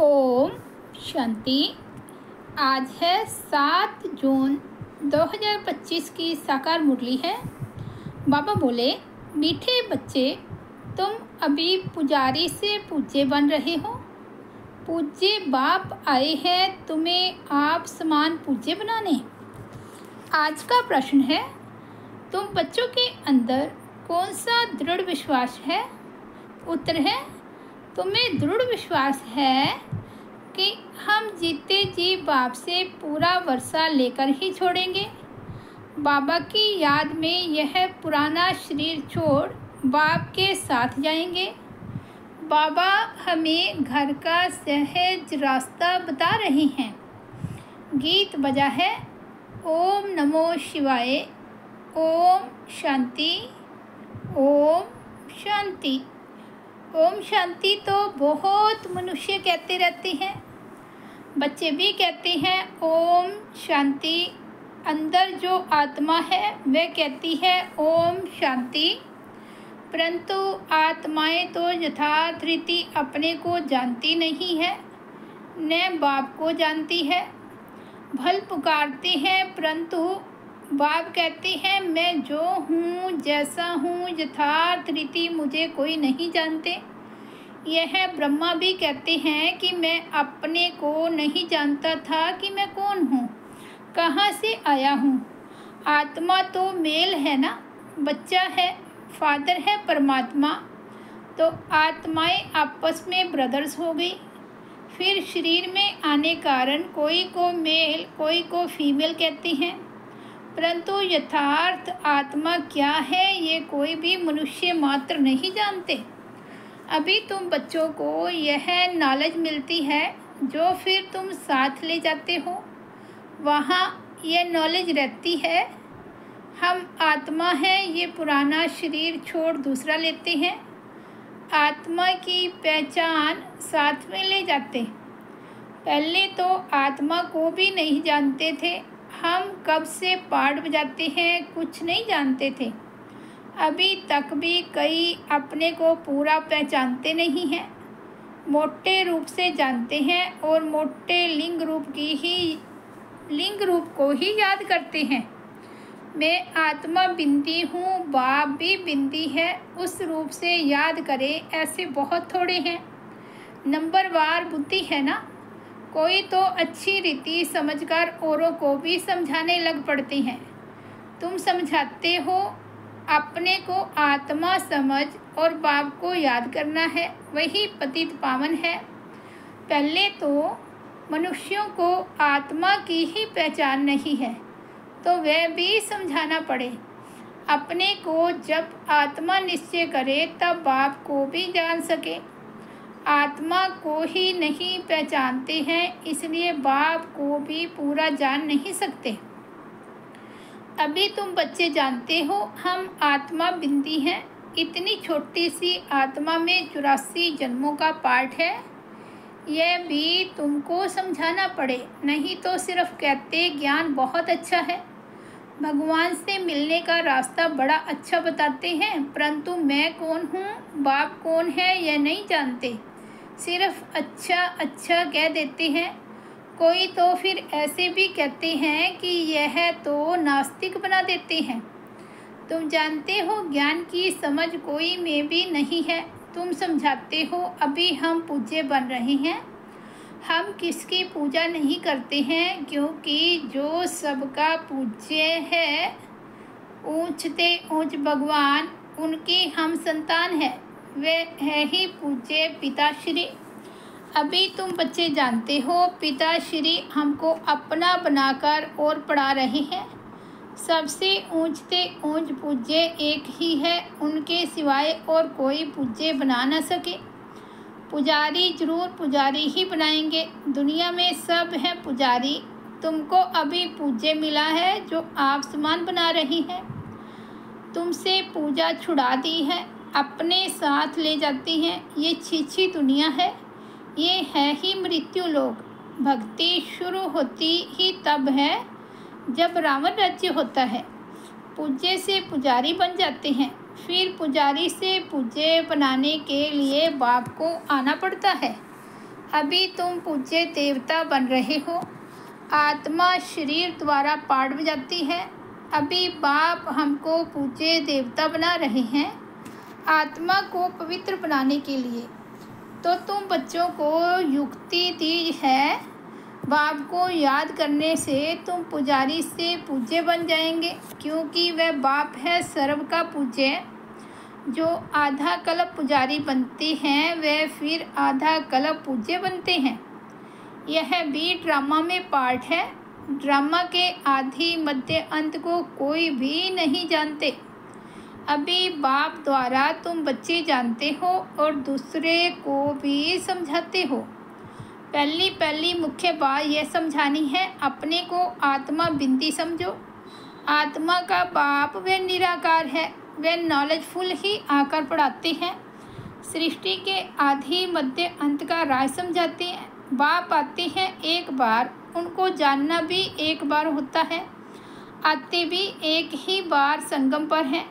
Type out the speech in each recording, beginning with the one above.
ओम शांति। आज है 7 जून 2025 की साकार मुरली है। बाबा बोले, मीठे बच्चे, तुम अभी पुजारी से पूज्य बन रहे हो। पूज्य बाप आए हैं तुम्हें आप समान पूज्य बनाने। आज का प्रश्न है, तुम बच्चों के अंदर कौन सा दृढ़ विश्वास है? उत्तर है, तुम्हें दृढ़ विश्वास है कि हम जीते जी बाप से पूरा वर्षा लेकर ही छोड़ेंगे। बाबा की याद में यह पुराना शरीर छोड़ बाप के साथ जाएंगे। बाबा हमें घर का सहज रास्ता बता रहे हैं। गीत बजा है, ओम नमो शिवाय, ओम शांति, ओम शांति। ओम शांति तो बहुत मनुष्य कहते रहते हैं, बच्चे भी कहते हैं ओम शांति। अंदर जो आत्मा है वह कहती है ओम शांति, परंतु आत्माएं तो यथार्थ रीति अपने को जानती नहीं है, न बाप को जानती है। भल पुकारते हैं परंतु बाप कहते हैं मैं जो हूँ जैसा हूँ यथार्थ रीति मुझे कोई नहीं जानते। यह ब्रह्मा भी कहते हैं कि मैं अपने को नहीं जानता था कि मैं कौन हूँ, कहाँ से आया हूँ। आत्मा तो मेल है ना, बच्चा है, फादर है परमात्मा, तो आत्माएं आपस में ब्रदर्स हो गई। फिर शरीर में आने कारण कोई को मेल कोई को फीमेल कहते हैं, परंतु यथार्थ आत्मा क्या है ये कोई भी मनुष्य मात्र नहीं जानते। अभी तुम बच्चों को यह नॉलेज मिलती है जो फिर तुम साथ ले जाते हो, वहाँ यह नॉलेज रहती है। हम आत्मा हैं, ये पुराना शरीर छोड़ दूसरा लेते हैं। आत्मा की पहचान साथ में ले जाते। पहले तो आत्मा को भी नहीं जानते थे, हम कब से पाठ बजाते हैं कुछ नहीं जानते थे। अभी तक भी कई अपने को पूरा पहचानते नहीं हैं, मोटे रूप से जानते हैं और मोटे लिंग रूप को ही याद करते हैं। मैं आत्मा बिंदी हूँ, बाप भी बिंदी है, उस रूप से याद करें ऐसे बहुत थोड़े हैं। नंबरवार बुद्धि है ना, कोई तो अच्छी रीति समझकर औरों को भी समझाने लग पड़ते हैं। तुम समझाते हो, अपने को आत्मा समझ और बाप को याद करना है, वही पतित पावन है। पहले तो मनुष्यों को आत्मा की ही पहचान नहीं है, तो वह भी समझाना पड़े। अपने को जब आत्मा निश्चय करे तब बाप को भी जान सके। आत्मा को ही नहीं पहचानते हैं, इसलिए बाप को भी पूरा जान नहीं सकते। अभी तुम बच्चे जानते हो हम आत्मा बिंदी हैं। इतनी छोटी सी आत्मा में 84 जन्मों का पाठ है, यह भी तुमको समझाना पड़े, नहीं तो सिर्फ कहते ज्ञान बहुत अच्छा है, भगवान से मिलने का रास्ता बड़ा अच्छा बताते हैं, परंतु मैं कौन हूँ, बाप कौन है यह नहीं जानते, सिर्फ अच्छा अच्छा कह देते हैं। कोई तो फिर ऐसे भी कहते हैं कि यह तो नास्तिक बना देते हैं। तुम जानते हो ज्ञान की समझ कोई में भी नहीं है। तुम समझाते हो अभी हम पूज्य बन रहे हैं। हम किसकी पूजा नहीं करते हैं, क्योंकि जो सबका पूज्य है, ऊंचते ऊंच भगवान, उनकी हम संतान है, वे है ही पूज्य पिताश्री। अभी तुम बच्चे जानते हो पिताश्री हमको अपना बनाकर और पढ़ा रहे हैं। सबसे ऊंचते ऊंच पूज्य एक ही है, उनके सिवाय और कोई पूज्य बना न सके। पुजारी जरूर पुजारी ही बनाएंगे, दुनिया में सब है पुजारी। तुमको अभी पूज्य मिला है जो आप समान बना रही हैं। तुमसे पूजा छुड़ा दी है, अपने साथ ले जाती हैं। ये छीछी दुनिया है, ये है ही मृत्यु लोक। भक्ति शुरू होती ही तब है जब रावण राज्य होता है। पूज्य से पुजारी बन जाते हैं, फिर पुजारी से पूज्य बनाने के लिए बाप को आना पड़ता है। अभी तुम पूज्य देवता बन रहे हो। आत्मा शरीर द्वारा पाठ बजाती है। अभी बाप हमको पूज्य देवता बना रहे हैं आत्मा को पवित्र बनाने के लिए। तो तुम बच्चों को युक्ति दी है, बाप को याद करने से तुम पुजारी से पूज्य बन जाएंगे, क्योंकि वह बाप है सर्व का पूज्य। जो आधा कल्प पुजारी बनते हैं वे फिर आधा कल्प पूज्य बनते हैं। यह भी ड्रामा में पार्ट है। ड्रामा के आदि मध्य अंत को कोई भी नहीं जानते। अभी बाप द्वारा तुम बच्चे जानते हो और दूसरे को भी समझाते हो। पहली मुख्य बात यह समझानी है, अपने को आत्मा बिंदी समझो। आत्मा का बाप वह निराकार है, वे नॉलेजफुल ही आकर पढ़ाते हैं। सृष्टि के आदि मध्य अंत का राज समझाते हैं। बाप आते हैं एक बार, उनको जानना भी एक बार होता है। आते भी एक ही बार संगम पर हैं।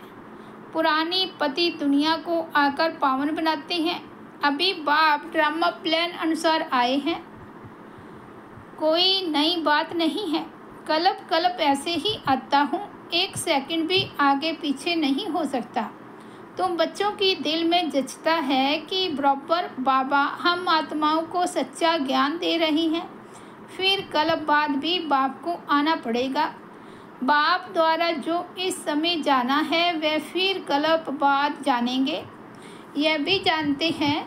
पुरानी पति दुनिया को आकर पावन बनाते हैं। अभी बाप ड्रामा प्लान अनुसार आए हैं, कोई नई बात नहीं है। कल्प कल्प ऐसे ही आता हूँ, एक सेकंड भी आगे पीछे नहीं हो सकता। तुम बच्चों की दिल में जचता है कि बराबर बाबा हम आत्माओं को सच्चा ज्ञान दे रही हैं। फिर कल्प बाद भी बाप को आना पड़ेगा। बाप द्वारा जो इस समय जाना है वह फिर कल्प बाद जानेंगे। यह भी जानते हैं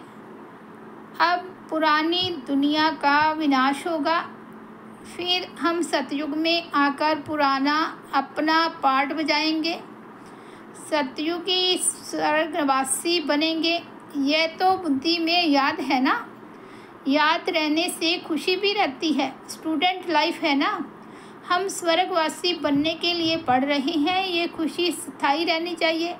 अब पुरानी दुनिया का विनाश होगा, फिर हम सतयुग में आकर पुराना अपना पाठ बजाएंगे, सतयुगी स्वर्गवासी बनेंगे। यह तो बुद्धि में याद है ना। याद रहने से खुशी भी रहती है, स्टूडेंट लाइफ है ना। हम स्वर्गवासी बनने के लिए पढ़ रहे हैं, ये खुशी स्थायी रहनी चाहिए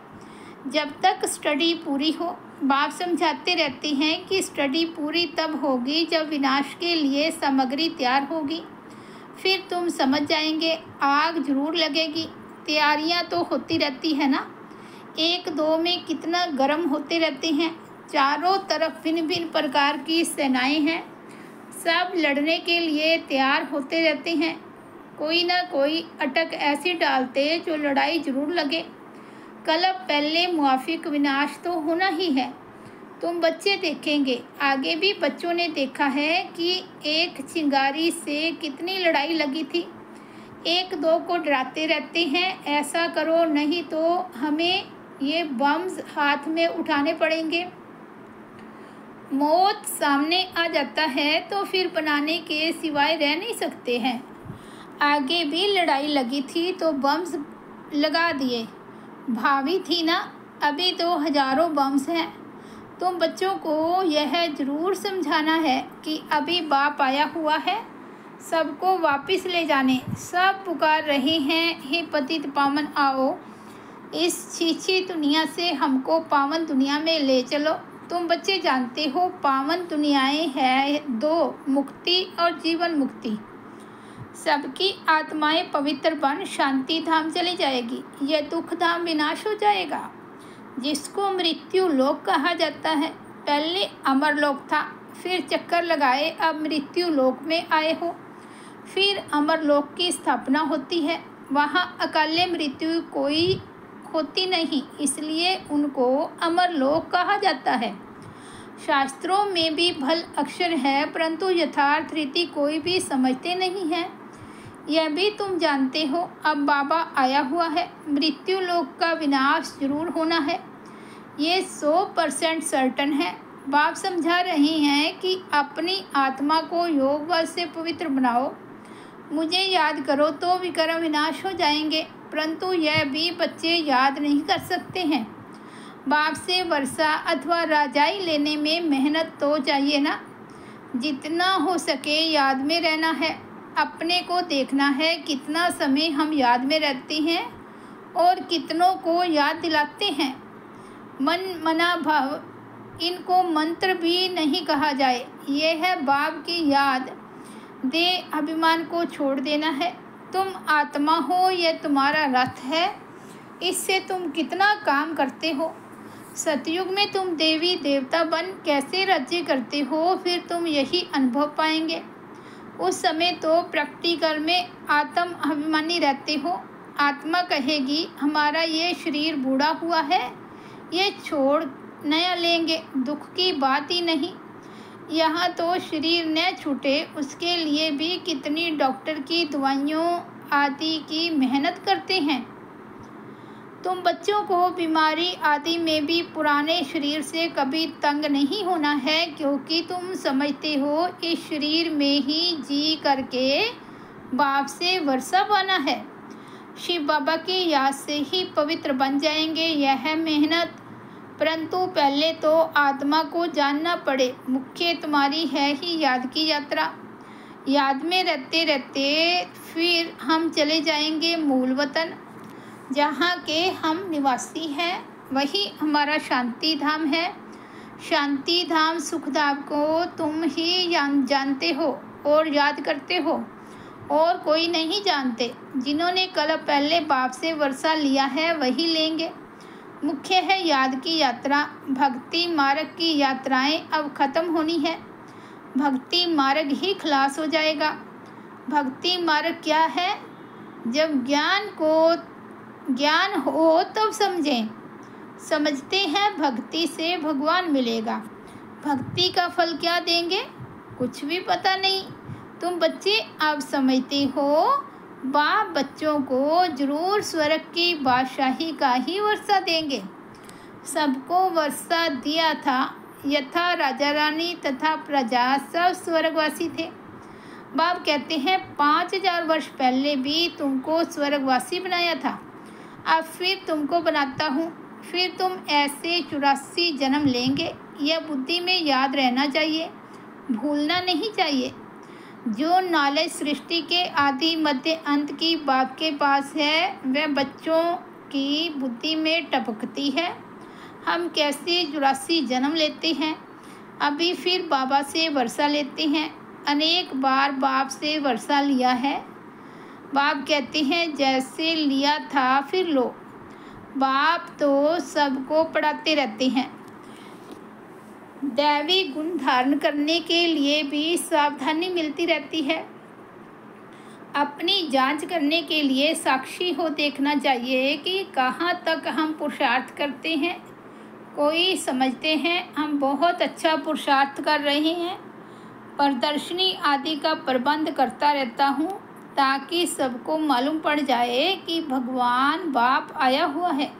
जब तक स्टडी पूरी हो। बाप समझाते रहते हैं कि स्टडी पूरी तब होगी जब विनाश के लिए सामग्री तैयार होगी। फिर तुम समझ जाएंगे, आग जरूर लगेगी। तैयारियां तो होती रहती है ना, एक दो में कितना गर्म होते रहते हैं। चारों तरफ भिन्न भिन्न प्रकार की सेनाएं हैं, सब लड़ने के लिए तैयार होते रहते हैं। कोई ना कोई अटक ऐसी डालते जो लड़ाई जरूर लगे। कल्प पहले मुआफिक विनाश तो होना ही है। तुम बच्चे देखेंगे, आगे भी बच्चों ने देखा है कि एक चिंगारी से कितनी लड़ाई लगी थी। एक दो को डराते रहते हैं, ऐसा करो नहीं तो हमें ये बम्स हाथ में उठाने पड़ेंगे। मौत सामने आ जाता है तो फिर बनाने के सिवाय रह नहीं सकते हैं। आगे भी लड़ाई लगी थी तो बम्स लगा दिए, भावी थी ना। अभी तो हजारों बम्स हैं। तुम बच्चों को यह ज़रूर समझाना है कि अभी बाप आया हुआ है सबको वापस ले जाने। सब पुकार रहे हैं, हे पतित पावन आओ, इस छीछी दुनिया से हमको पावन दुनिया में ले चलो। तुम बच्चे जानते हो पावन दुनियाएं हैं दो, मुक्ति और जीवन मुक्ति। सबकी आत्माएं पवित्र बन शांति धाम चली जाएगी, यह दुख धाम विनाश हो जाएगा, जिसको मृत्यु लोक कहा जाता है। पहले अमर लोक था, फिर चक्कर लगाए अब मृत्यु लोक में आए हो। फिर अमर लोक की स्थापना होती है, वहाँ अकाले मृत्यु कोई होती नहीं, इसलिए उनको अमर लोक कहा जाता है। शास्त्रों में भी भल अक्षर है, परंतु यथार्थ रीति कोई भी समझते नहीं है। यह भी तुम जानते हो अब बाबा आया हुआ है, मृत्यु लोक का विनाश जरूर होना है, ये 100% सर्टन है। बाप समझा रहे हैं कि अपनी आत्मा को योग बल से पवित्र बनाओ, मुझे याद करो तो विक्रम विनाश हो जाएंगे। परंतु यह भी बच्चे याद नहीं कर सकते हैं। बाप से वर्षा अथवा राजाई लेने में मेहनत तो चाहिए ना। जितना हो सके याद में रहना है। अपने को देखना है कितना समय हम याद में रहते हैं और कितनों को याद दिलाते हैं। मन मना भाव, इनको मंत्र भी नहीं कहा जाए। यह है बाप की याद। दे अभिमान को छोड़ देना है। तुम आत्मा हो, यह तुम्हारा रथ है, इससे तुम कितना काम करते हो। सतयुग में तुम देवी देवता बन कैसे राज्य करते हो, फिर तुम यही अनुभव पाएंगे। उस समय तो प्रैक्टिकल में आत्म अभिमानी रहते हो। आत्मा कहेगी हमारा ये शरीर बूढ़ा हुआ है, ये छोड़ नया लेंगे, दुख की बात ही नहीं। यहाँ तो शरीर न छूटे उसके लिए भी कितनी डॉक्टर की दवाइयों आदि की मेहनत करते हैं। तुम बच्चों को बीमारी आदि में भी पुराने शरीर से कभी तंग नहीं होना है, क्योंकि तुम समझते हो इस शरीर में ही जी करके बाप से वर्षा पाना है। शिव बाबा की याद से ही पवित्र बन जाएंगे। यह मेहनत, परंतु पहले तो आत्मा को जानना पड़े। मुख्य तुम्हारी है ही याद की यात्रा। याद में रहते रहते फिर हम चले जाएंगे मूल वतन, जहाँ के हम निवासी हैं। वही हमारा शांति धाम है। शांति धाम सुख धाम को तुम ही जानते हो और याद करते हो, और कोई नहीं जानते। जिन्होंने कल पहले बाप से वर्षा लिया है वही लेंगे। मुख्य है याद की यात्रा। भक्ति मार्ग की यात्राएं अब खत्म होनी है। भक्ति मार्ग ही खलास हो जाएगा। भक्ति मार्ग क्या है? जब ज्ञान हो तब समझें। समझते हैं भक्ति से भगवान मिलेगा। भक्ति का फल क्या देंगे, कुछ भी पता नहीं। तुम बच्चे अब समझते हो, बाप बच्चों को जरूर स्वर्ग की बादशाही का ही वर्षा देंगे। सबको वर्षा दिया था, यथा राजा रानी तथा प्रजा सब स्वर्गवासी थे। बाप कहते हैं 5000 वर्ष पहले भी तुमको स्वर्गवासी बनाया था, अब फिर तुमको बनाता हूँ। फिर तुम ऐसे 84 जन्म लेंगे। यह बुद्धि में याद रहना चाहिए, भूलना नहीं चाहिए। जो नॉलेज सृष्टि के आदि मध्य अंत की बाप के पास है, वह बच्चों की बुद्धि में टपकती है। हम कैसे 84 जन्म लेते हैं, अभी फिर बाबा से वर्षा लेते हैं। अनेक बार बाप से वर्षा लिया है। बाप कहते हैं जैसे लिया था फिर लो। बाप तो सबको पढ़ाते रहते हैं। दैवी गुण धारण करने के लिए भी सावधानी मिलती रहती है। अपनी जांच करने के लिए साक्षी हो देखना चाहिए कि कहाँ तक हम पुरुषार्थ करते हैं। कोई समझते हैं हम बहुत अच्छा पुरुषार्थ कर रहे हैं। प्रदर्शनी आदि का प्रबंध करता रहता हूँ ताकि सबको मालूम पड़ जाए कि भगवान बाप आया हुआ है।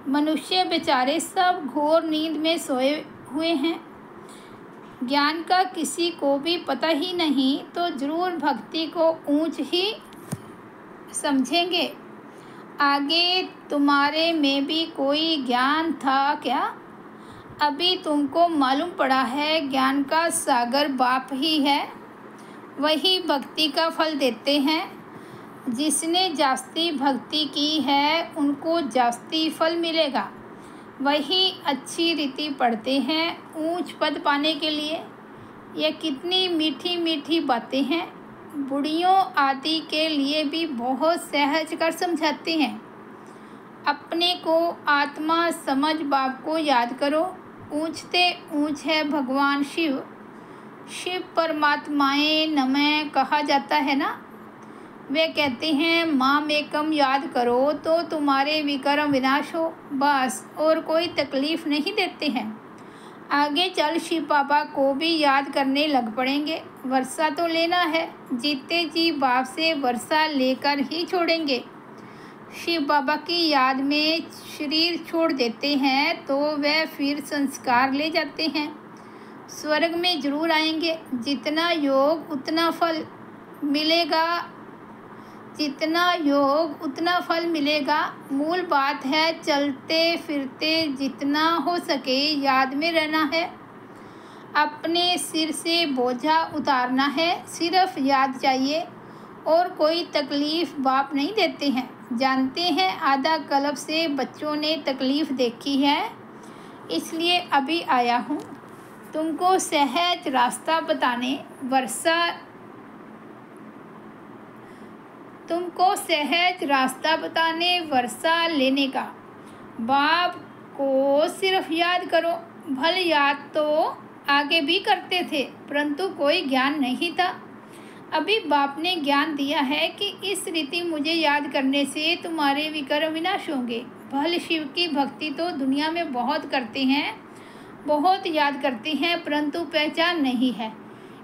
मनुष्य बेचारे सब घोर नींद में सोए हुए हैं। ज्ञान का किसी को भी पता ही नहीं, तो जरूर भक्ति को ऊंच ही समझेंगे। आगे तुम्हारे में भी कोई ज्ञान था क्या? अभी तुमको मालूम पड़ा है ज्ञान का सागर बाप ही है। वही भक्ति का फल देते हैं। जिसने जास्ती भक्ति की है उनको जास्ती फल मिलेगा। वही अच्छी रीति पढ़ते हैं ऊंच पद पाने के लिए। यह कितनी मीठी मीठी बातें हैं। बुढ़ियों आदि के लिए भी बहुत सहज कर समझाते हैं। अपने को आत्मा समझ बाप को याद करो। ऊंचते ऊंच है भगवान शिव। शिव परमात्माएं नमः कहा जाता है ना। वे कहते हैं माम एकम याद करो तो तुम्हारे विकर्म विनाश हो, बस, और कोई तकलीफ नहीं देते हैं। आगे चल शिव बाबा को भी याद करने लग पड़ेंगे। वर्षा तो लेना है, जीते जी बाप से वर्षा लेकर ही छोड़ेंगे। शिव बाबा की याद में शरीर छोड़ देते हैं तो वह फिर संस्कार ले जाते हैं। स्वर्ग में जरूर आएंगे। जितना योग उतना फल मिलेगा, जितना योग उतना फल मिलेगा। मूल बात है चलते फिरते जितना हो सके याद में रहना है। अपने सिर से बोझा उतारना है, सिर्फ याद चाहिए और कोई तकलीफ़ बाप नहीं देते हैं। जानते हैं आधा कल्प से बच्चों ने तकलीफ़ देखी है, इसलिए अभी आया हूँ तुमको सहज रास्ता बताने। तुमको सहज रास्ता बताने वर्षा लेने का। बाप को सिर्फ याद करो। भले याद तो आगे भी करते थे, परंतु कोई ज्ञान नहीं था। अभी बाप ने ज्ञान दिया है कि इस रीति मुझे याद करने से तुम्हारे विकर्म विनाश होंगे। भले शिव की भक्ति तो दुनिया में बहुत करते हैं, बहुत याद करते हैं, परंतु पहचान नहीं है।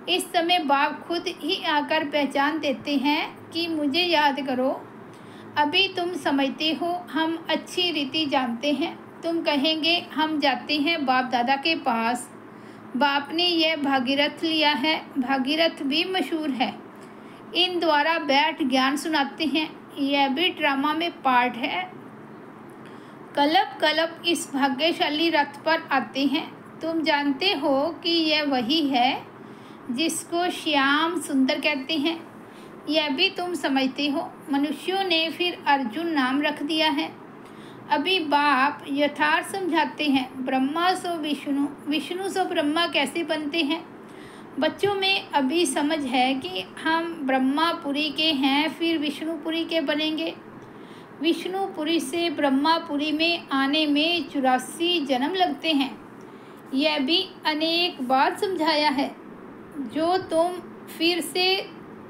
इस समय बाप खुद ही आकर पहचान देते हैं कि मुझे याद करो। अभी तुम समझते हो, हम अच्छी रीति जानते हैं। तुम कहेंगे हम जाते हैं बाप दादा के पास। बाप ने यह भागीरथ लिया है, भागीरथ भी मशहूर है। इन द्वारा बैठ ज्ञान सुनाते हैं, यह भी ड्रामा में पार्ट है। कलप कलप इस भाग्यशाली रथ पर आते हैं। तुम जानते हो कि यह वही है जिसको श्याम सुंदर कहते हैं। यह भी तुम समझते हो। मनुष्यों ने फिर अर्जुन नाम रख दिया है। अभी बाप यथार्थ समझाते हैं, ब्रह्मा सो विष्णु, विष्णु सो ब्रह्मा कैसे बनते हैं। बच्चों में अभी समझ है कि हम ब्रह्मापुरी के हैं, फिर विष्णुपुरी के बनेंगे। विष्णुपुरी से ब्रह्मापुरी में आने में 84 जन्म लगते हैं। यह भी अनेक बार समझाया है, जो तुम फिर से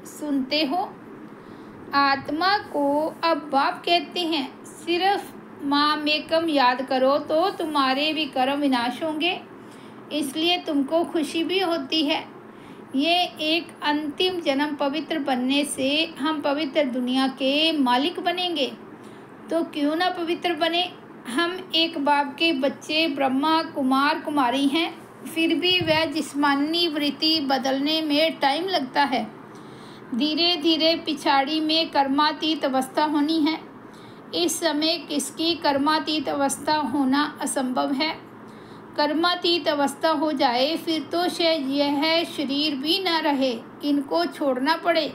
सुनते हो। आत्मा को अब बाप कहते हैं, सिर्फ मामेकम याद करो तो तुम्हारे विकर्म विनाश होंगे। इसलिए तुमको खुशी भी होती है। ये एक अंतिम जन्म पवित्र बनने से हम पवित्र दुनिया के मालिक बनेंगे। तो क्यों ना पवित्र बने। हम एक बाप के बच्चे ब्रह्मा कुमार कुमारी हैं, फिर भी वह जिस्मानी वृत्ति बदलने में टाइम लगता है। धीरे धीरे पिछाड़ी में कर्मातीत अवस्था होनी है। इस समय किसकी कर्मातीत अवस्था होना असंभव है। कर्मातीत अवस्था हो जाए फिर तो शायद यह शरीर भी न रहे, इनको छोड़ना पड़े,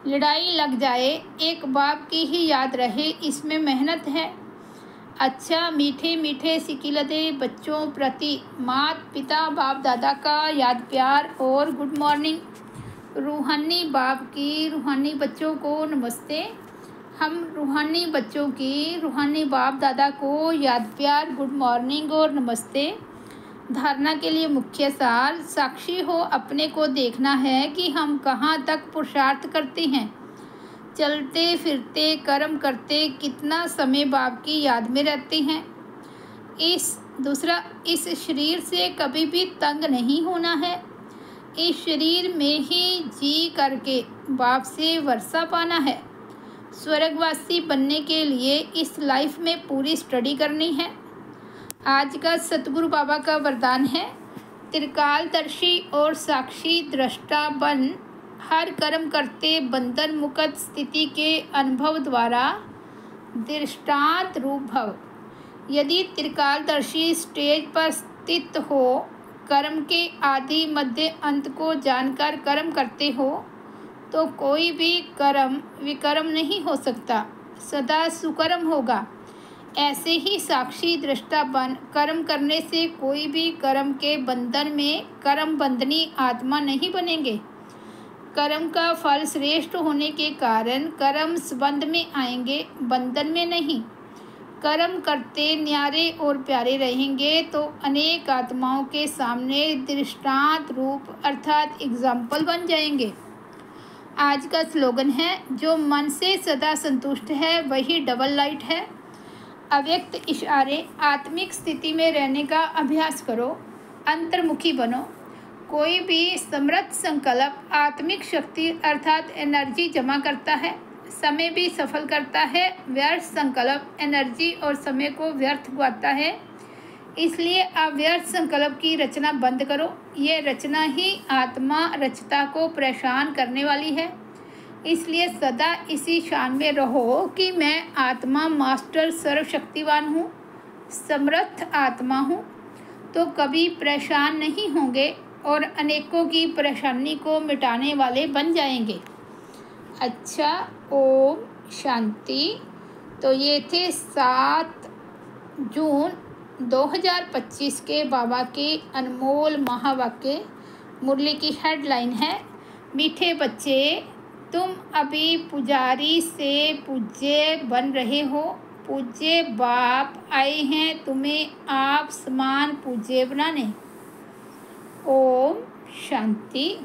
लड़ाई लग जाए, एक बाप की ही याद रहे, इसमें मेहनत है। अच्छा मीठे मीठे सिकिलदे बच्चों प्रति माता पिता बाप दादा का याद प्यार और गुड मॉर्निंग। रूहानी बाप की रूहानी बच्चों को नमस्ते। हम रूहानी बच्चों की रूहानी बाप दादा को याद प्यार गुड मॉर्निंग और नमस्ते। धारणा के लिए मुख्य सार, साक्षी हो अपने को देखना है कि हम कहाँ तक पुरुषार्थ करते हैं। चलते फिरते कर्म करते कितना समय बाप की याद में रहते हैं। इस शरीर से कभी भी तंग नहीं होना है। इस शरीर में ही जी करके बाप से वर्षा पाना है। स्वर्गवासी बनने के लिए इस लाइफ में पूरी स्टडी करनी है। आज का सतगुरु बाबा का वरदान है, त्रिकालदर्शी और साक्षी दृष्टा बन, हर कर्म करते बंधन मुक्त स्थिति के अनुभव द्वारा दृष्टांत रूप भव। यदि त्रिकालदर्शी स्टेज पर स्थित हो, कर्म के आदि मध्य अंत को जानकर कर्म करते हो, तो कोई भी कर्म विकर्म नहीं हो सकता, सदा सुकर्म होगा। ऐसे ही साक्षी दृष्टा बन कर्म करने से कोई भी कर्म के बंधन में कर्म बंधनी आत्मा नहीं बनेंगे। कर्म का फल श्रेष्ठ होने के कारण कर्म संबंध में आएंगे, बंधन में नहीं। कर्म करते न्यारे और प्यारे रहेंगे तो अनेक आत्माओं के सामने दृष्टांत रूप अर्थात एग्जाम्पल बन जाएंगे। आज का स्लोगन है, जो मन से सदा संतुष्ट है वही डबल लाइट है। अव्यक्त इशारे आत्मिक स्थिति में रहने का अभ्यास करो, अंतर्मुखी बनो। कोई भी समर्थ संकल्प आत्मिक शक्ति अर्थात एनर्जी जमा करता है, समय भी सफल करता है। व्यर्थ संकल्प एनर्जी और समय को व्यर्थ गवाता है। इसलिए अव्यर्थ संकल्प की रचना बंद करो। ये रचना ही आत्मा रचता को परेशान करने वाली है। इसलिए सदा इसी शान में रहो कि मैं आत्मा मास्टर सर्वशक्तिवान हूँ, समर्थ आत्मा हूँ, तो कभी परेशान नहीं होंगे और अनेकों की परेशानी को मिटाने वाले बन जाएंगे। अच्छा, ओम शांति। तो ये थे 7 जून 2025 के बाबा के अनमोल महावाक्य। मुरली की हेडलाइन है, मीठे बच्चे तुम अभी पुजारी से पूज्य बन रहे हो। पूज्य बाप आए हैं तुम्हें आप समान पूज्य बनाने। ओम शांति।